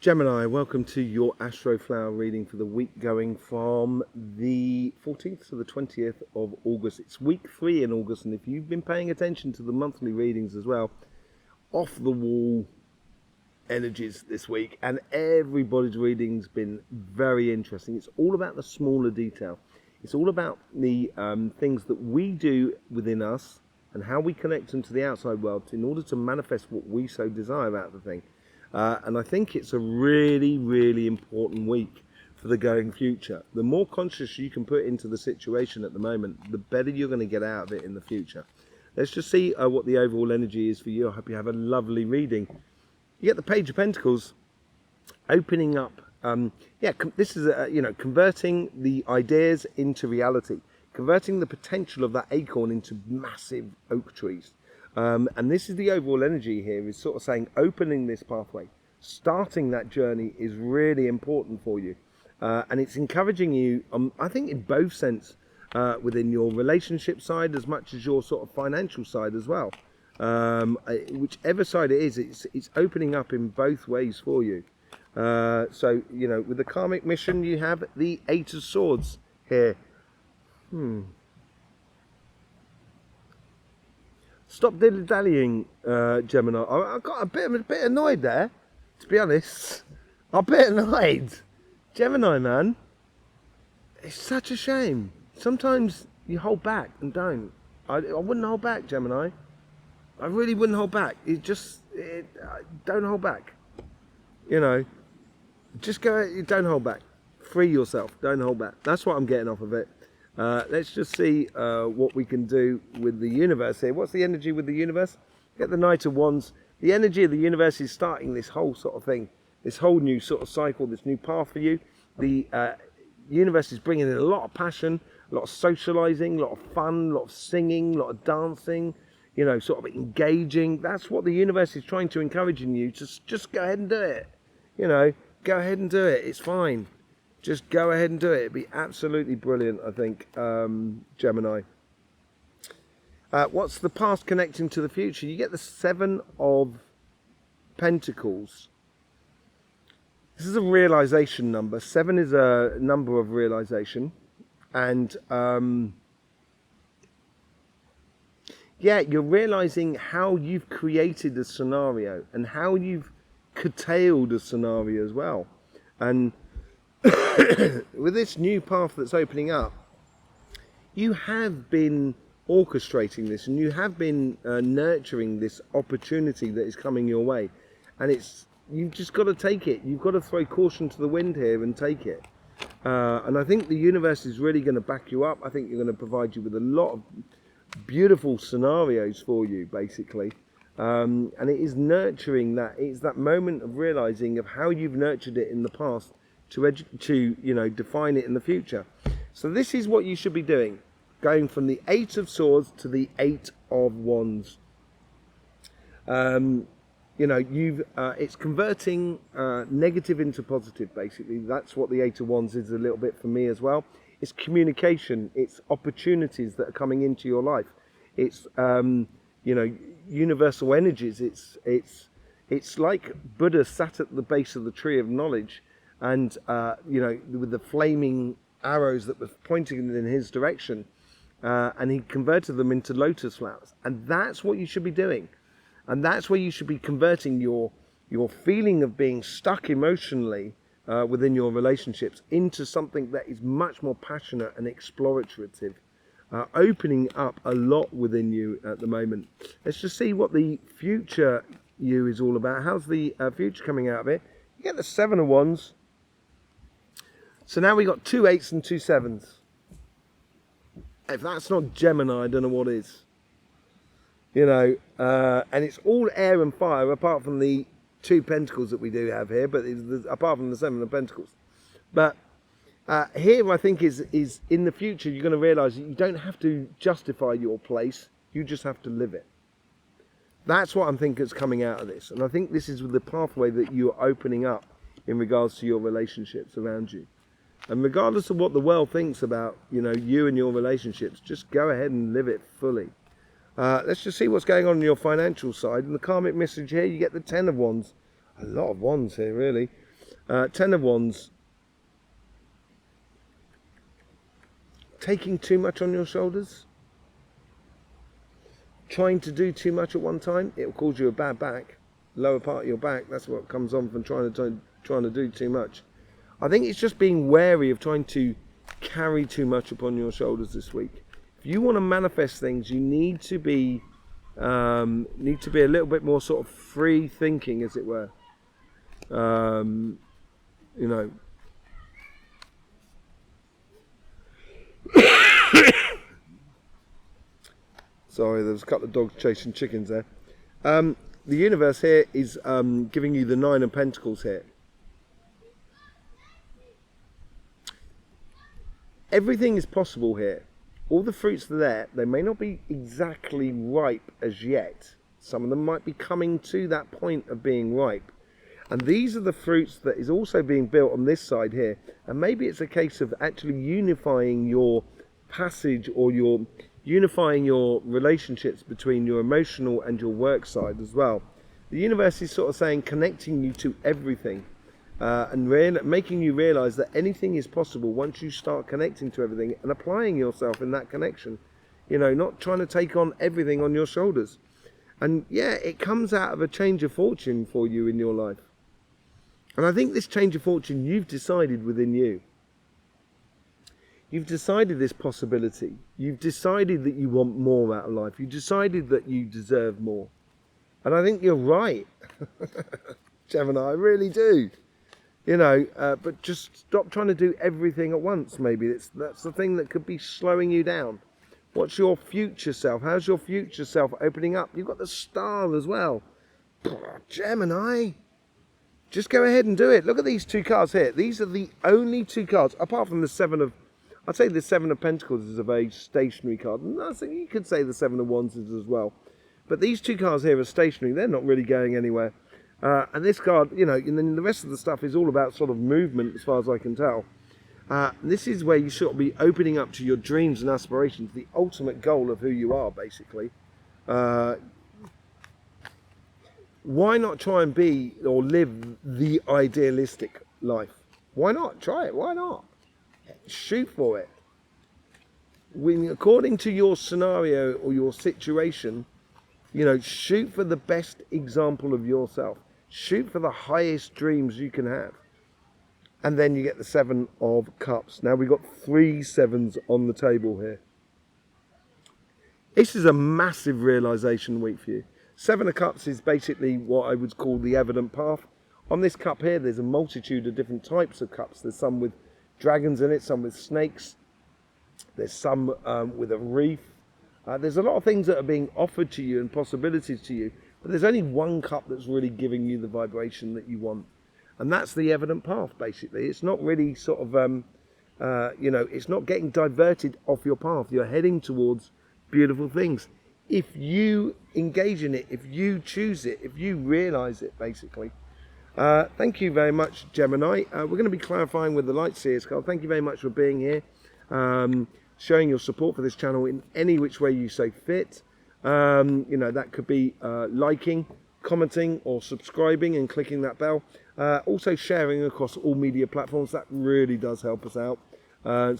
Gemini, welcome to your Astroflower reading for the week going from the 14th to the 20th of August. It's week 3 in August, and if you've been paying attention to the monthly readings as well, off the wall energies this week, and everybody's reading's been very interesting. It's all about the smaller detail. It's all about the things that we do within us and how we connect them to the outside world in order to manifest what we so desire out of the thing. And I think it's a really, really important week for the going future. The more conscious you can put into the situation at the moment, the better you're going to get out of it in the future. Let's just see what the overall energy is for you. I hope you have a lovely reading. You get the Page of Pentacles opening up. This is converting the ideas into reality, converting the potential of that acorn into massive oak trees. And this is the overall energy here, is sort of saying opening this pathway, starting that journey is really important for you. And it's encouraging you, I think in both sense, within your relationship side as much as your sort of financial side as well. Whichever side it is, it's opening up in both ways for you. So, you know, with the karmic mission, you have the Eight of Swords here. Stop dilly-dallying, Gemini. I got a bit annoyed there, to be honest. I'm a bit annoyed. Gemini, man. It's such a shame. Sometimes you hold back and don't. I wouldn't hold back, Gemini. I really wouldn't hold back. Don't hold back. You know, just go, don't hold back. Free yourself, don't hold back. That's what I'm getting off of it. Let's just see what we can do with the universe here. What's the energy with the universe? Get the Knight of Wands. The energy of the universe is starting this whole sort of thing, this whole new sort of cycle, this new path for you. The universe is bringing in a lot of passion, a lot of socializing, a lot of fun, a lot of singing, a lot of dancing, you know, sort of engaging. That's what the universe is trying to encourage in you. Just go ahead and do it. You know, go ahead and do it. It's fine. Just go ahead and do it. It'd be absolutely brilliant, I think, Gemini. What's the past connecting to the future? You get the Seven of Pentacles. This is a realization number. 7 is a number of realization. And, you're realizing how you've created a scenario and how you've curtailed a scenario as well. And with this new path that's opening up, you have been orchestrating this, and you have been nurturing this opportunity that is coming your way, and you've just got to take it. You've got to throw caution to the wind here and take it. And I think the universe is really going to back you up. I think you're going to provide you with a lot of beautiful scenarios for you, basically. And it is nurturing that. It's that moment of realizing of how you've nurtured it in the past to you know, define it in the future. So this is what you should be doing, going from the Eight of Swords to the Eight of Wands. You know, it's converting negative into positive, basically. That's what the Eight of Wands is a little bit for me as well. It's communication, it's opportunities that are coming into your life. It's you know, universal energies. It's like Buddha sat at the base of the tree of knowledge, and you know, with the flaming arrows that were pointing in his direction, and he converted them into lotus flowers. And that's what you should be doing, and that's where you should be converting your feeling of being stuck emotionally within your relationships into something that is much more passionate and explorative, opening up a lot within you at the moment. Let's just see what the future you is all about. How's the future coming out of it? You get the Seven of Wands. So now we got 2 8s and 2 7s. If that's not Gemini, I don't know what is. You know, and it's all air and fire, apart from the 2 Pentacles that we do have here, but apart from the 7 of Pentacles. But here, I think, is in the future, you're going to realise that you don't have to justify your place, you just have to live it. That's what I'm thinking is coming out of this. And I think this is the pathway that you're opening up in regards to your relationships around you. And regardless of what the world thinks about, you know, you and your relationships, just go ahead and live it fully. Let's just see what's going on your financial side. And the karmic message here, you get the 10 of Wands. A lot of wands here, really. Ten of Wands, taking too much on your shoulders, trying to do too much at one time. It will cause you a bad back, lower part of your back. That's what comes on from trying to do too much. I think it's just being wary of trying to carry too much upon your shoulders this week. If you want to manifest things, you need to be a little bit more sort of free thinking, as it were. You know. Sorry, there was a couple of dogs chasing chickens there. The universe here is giving you the Nine of Pentacles here. Everything is possible here. All the fruits are there. They may not be exactly ripe as yet. Some of them might be coming to that point of being ripe. And these are the fruits that is also being built on this side here. And maybe it's a case of actually unifying your passage, or unifying your relationships between your emotional and your work side as well. The universe is sort of saying, connecting you to everything. And making you realize that anything is possible once you start connecting to everything and applying yourself in that connection. You know, not trying to take on everything on your shoulders. And yeah, it comes out of a change of fortune for you in your life. And I think this change of fortune, you've decided within you. You've decided this possibility. You've decided that you want more out of life. You've decided that you deserve more. And I think you're right. Gemini, I really do. You know, but just stop trying to do everything at once, maybe. That's the thing that could be slowing you down. What's your future self? How's your future self opening up? You've got the Star as well. Gemini, just go ahead and do it. Look at these two cards here. These are the only two cards, apart from the Seven of... I'd say the Seven of Pentacles is a very stationary card. And I think you could say the Seven of Wands is as well. But these two cards here are stationary. They're not really going anywhere. And this card, you know, and then the rest of the stuff is all about sort of movement, as far as I can tell. This is where you sort of be opening up to your dreams and aspirations, the ultimate goal of who you are, basically. Why not try and be or live the idealistic life? Why not? Try it. Why not? Shoot for it. When, according to your scenario or your situation, you know, shoot for the best example of yourself. Shoot for the highest dreams you can have. And then you get the Seven of Cups. Now we've got 3 sevens on the table here. This is a massive realization week for you. Seven of Cups is basically what I would call the evident path. On this cup here, there's a multitude of different types of cups. There's some with dragons in it, some with snakes. There's some with a reef. There's a lot of things that are being offered to you and possibilities to you. But there's only one cup that's really giving you the vibration that you want. And that's the evident path, basically. It's not really sort of, you know, it's not getting diverted off your path. You're heading towards beautiful things. If you engage in it, if you choose it, if you realize it, basically. Thank you very much, Gemini. We're going to be clarifying with the Light Seers card. Thank you very much for being here. Showing your support for this channel in any which way you say fit. You know, that could be liking, commenting, or subscribing and clicking that bell. Also sharing across all media platforms. That really does help us out.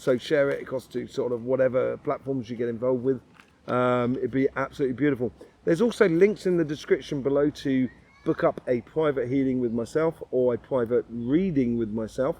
So share it across to sort of whatever platforms you get involved with. It'd be absolutely beautiful. There's also links in the description below to book up a private healing with myself or a private reading with myself.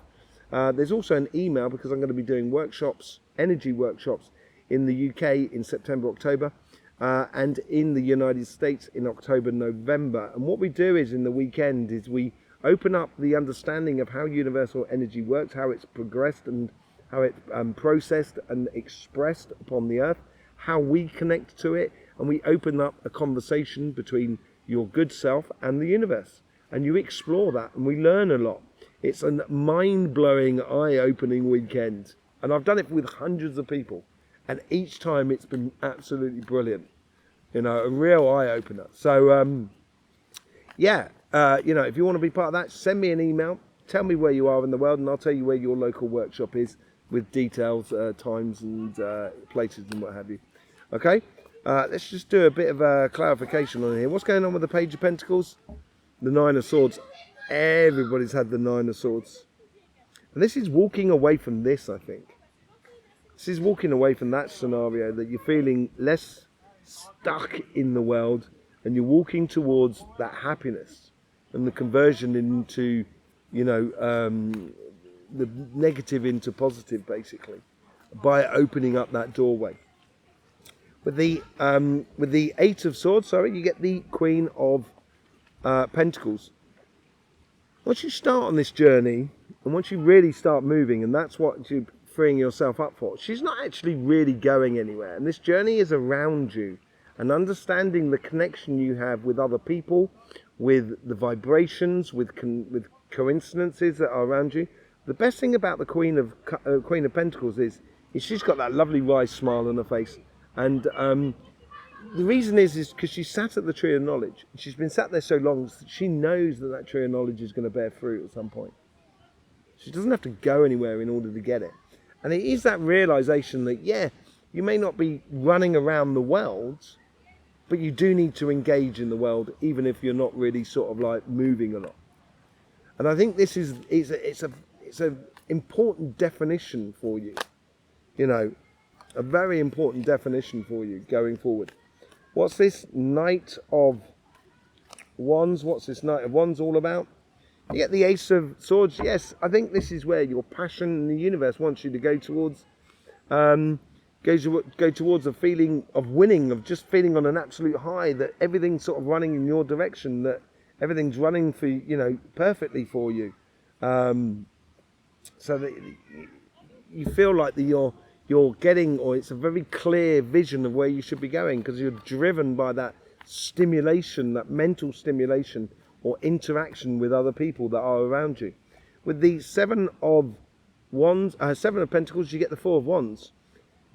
There's also an email, because I'm going to be doing workshops, energy workshops in the UK in September, October, and in the United States in October, November. And what we do is in the weekend is we open up the understanding of how universal energy works, how it's progressed and how it's processed and expressed upon the earth, how we connect to it, and we open up a conversation between your good self and the universe. And you explore that, and we learn a lot. It's a mind-blowing, eye-opening weekend. And I've done it with hundreds of people. And each time it's been absolutely brilliant. You know, a real eye-opener. So, yeah, you know, if you want to be part of that, send me an email. Tell me where you are in the world, and I'll tell you where your local workshop is with details, times, and places and what have you. Okay? Let's just do a bit of a clarification on here. What's going on with the Page of Pentacles? The Nine of Swords. Everybody's had the Nine of Swords. And this is walking away from this, I think. This is walking away from that scenario, that you're feeling less stuck in the world and you're walking towards that happiness and the conversion into, the negative into positive, basically, by opening up that doorway. With the Eight of Swords, you get the Queen of Pentacles. Once you start on this journey, and once you really start moving, and that's what you're freeing yourself up for, she's not actually really going anywhere. And this journey is around you, and understanding the connection you have with other people, with the vibrations, with coincidences that are around you. The best thing about the Queen of Pentacles is she's got that lovely wry smile on her face. And the reason is because she sat at the tree of knowledge. She's been sat there so long that she knows that tree of knowledge is going to bear fruit at some point. She doesn't have to go anywhere in order to get it. And it is that realization that, yeah, you may not be running around the world, but you do need to engage in the world, even if you're not really sort of like moving a lot. And I think this is it's an important definition for you, a very important definition for you going forward. What's this Knight of Wands? What's this Knight of Wands all about? You get the Ace of Swords. Yes, I think this is where your passion in the universe wants you to go towards. Go towards a feeling of winning, of just feeling on an absolute high, that everything's sort of running in your direction, that everything's running for perfectly for you, so that you feel like that you're getting, or it's a very clear vision of where you should be going, because you're driven by that stimulation, that mental stimulation or interaction with other people that are around you. With the Seven of Pentacles, you get the Four of Wands,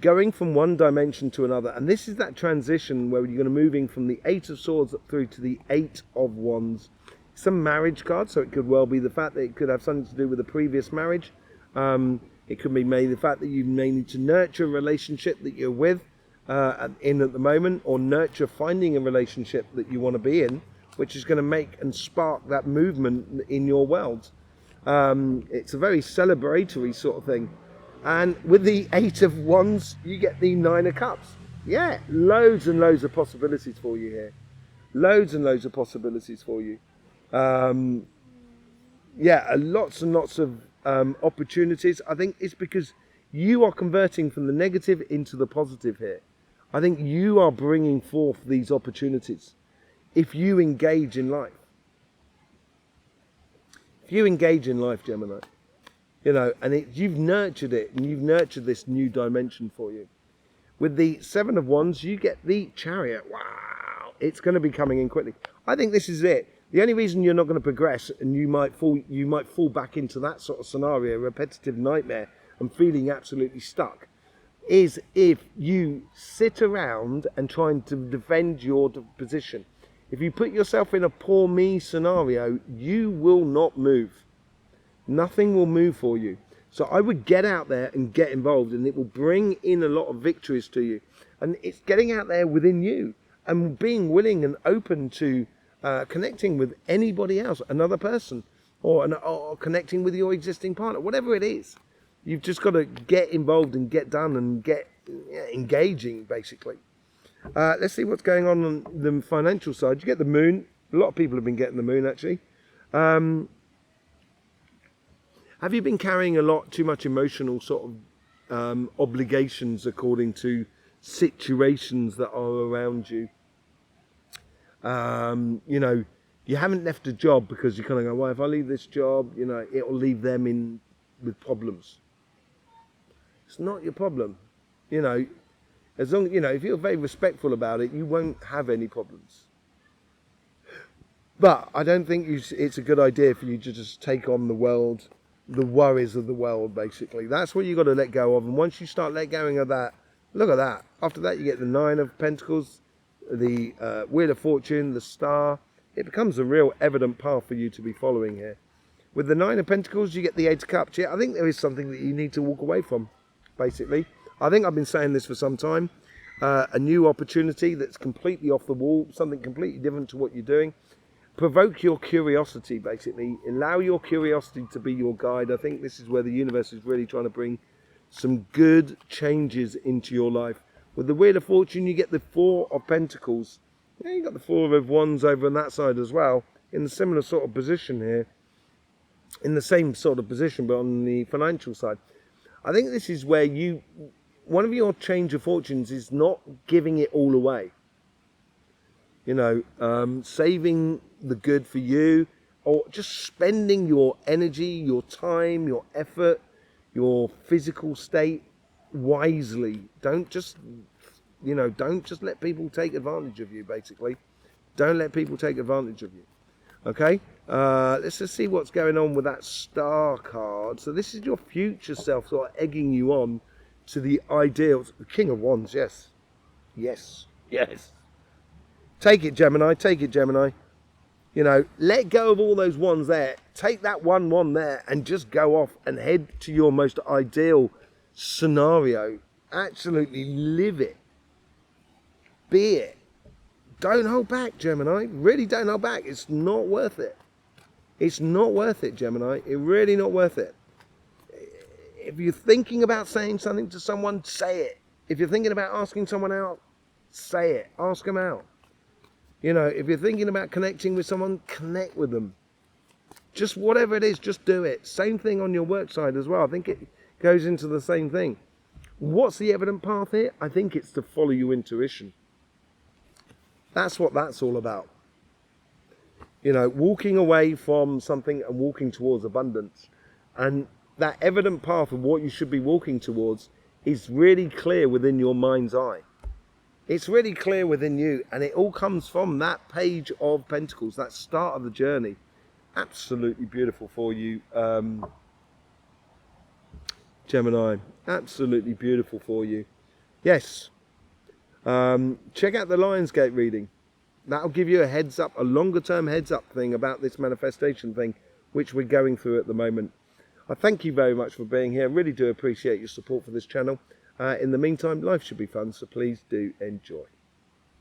going from one dimension to another. And this is that transition where you're going to moving from the Eight of Swords up through to the Eight of Wands. It's a marriage card, so it could well be the fact that it could have something to do with a previous marriage. It could be maybe the fact that you may need to nurture a relationship that you're with at the moment, or nurture finding a relationship that you want to be in, which is going to make and spark that movement in your world. It's a very celebratory sort of thing. And with the Eight of Wands, you get the Nine of Cups. Yeah, loads and loads of possibilities for you here. Loads and loads of possibilities for you. Lots and lots of opportunities. I think it's because you are converting from the negative into the positive here. I think you are bringing forth these opportunities if you engage in life. If you engage in life, Gemini, and you've nurtured it, and you've nurtured this new dimension for you. With the Seven of Wands, you get the Chariot. Wow, it's going to be coming in quickly. I think this is it. The only reason you're not going to progress, and you might fall back into that sort of scenario, repetitive nightmare, and feeling absolutely stuck, is if you sit around and trying to defend your position. If you put yourself in a poor me scenario, you will not move. Nothing will move for you. So I would get out there and get involved, and it will bring in a lot of victories to you. And it's getting out there within you and being willing and open to connecting with anybody else, another person, or connecting with your existing partner, whatever it is. You've just got to get involved and get done and get engaging, basically. Let's see what's going on the financial side. You get the Moon. A lot of people have been getting the Moon, actually. Have you been carrying too much emotional sort of obligations according to situations that are around you? You haven't left a job because you kind of go, well, if I leave this job, it'll leave them in with problems. It's not your problem. As long if you're very respectful about it, you won't have any problems. But I don't think it's a good idea for you to just take on the world, the worries of the world, basically. That's what you've got to let go of. And once you start letting go of that, look at that. After that, you get the Nine of Pentacles, the Wheel of Fortune, the Star. It becomes a real evident path for you to be following here. With the Nine of Pentacles, you get the Eight of Cups. Yeah, I think there is something that you need to walk away from, basically. I think I've been saying this for some time. A new opportunity that's completely off the wall, something completely different to what you're doing. provoke your curiosity, basically. Allow your curiosity to be your guide. I think this is where the universe is really trying to bring some good changes into your life. With the Wheel of Fortune, you get the Four of Pentacles. Yeah, you got the Four of Wands over on that side as well, in a similar sort of position here. In the same sort of position, but on the financial side. I think this is where one of your change of fortunes is not giving it all away. You know, saving the good for you, or just spending your energy, your time, your effort, your physical state wisely. Don't just let people take advantage of you, basically. Don't let people take advantage of you. Okay, let's just see what's going on with that Star card. So this is your future self sort of egging you on to the ideals. The King of Wands, yes. Yes, yes. Take it, Gemini, take it, Gemini. You know, let go of all those wands there. Take that one there and just go off and head to your most ideal scenario. Absolutely live it. Be it. Don't hold back, Gemini. Really don't hold back. It's not worth it. It's not worth it, Gemini. It's really not worth it. If you're thinking about saying something to someone, say it. If you're thinking about asking someone out, say it. Ask them out. You know, if you're thinking about connecting with someone, connect with them. Just whatever it is, just do it. Same thing on your work side as well. I think it goes into the same thing. What's the evident path here? I think it's to follow your intuition. That's what that's all about. You know, walking away from something and walking towards abundance. And that evident path of what you should be walking towards is really clear within your mind's eye. It's really clear within you, and it all comes from that Page of Pentacles, that start of the journey. Absolutely beautiful for you, Gemini. Absolutely beautiful for you. Yes. Check out the Lionsgate reading. That'll give you a heads up, a longer term heads up thing about this manifestation thing, which we're going through at the moment. I thank you very much for being here. I really do appreciate your support for this channel. In the meantime, life should be fun, so please do enjoy.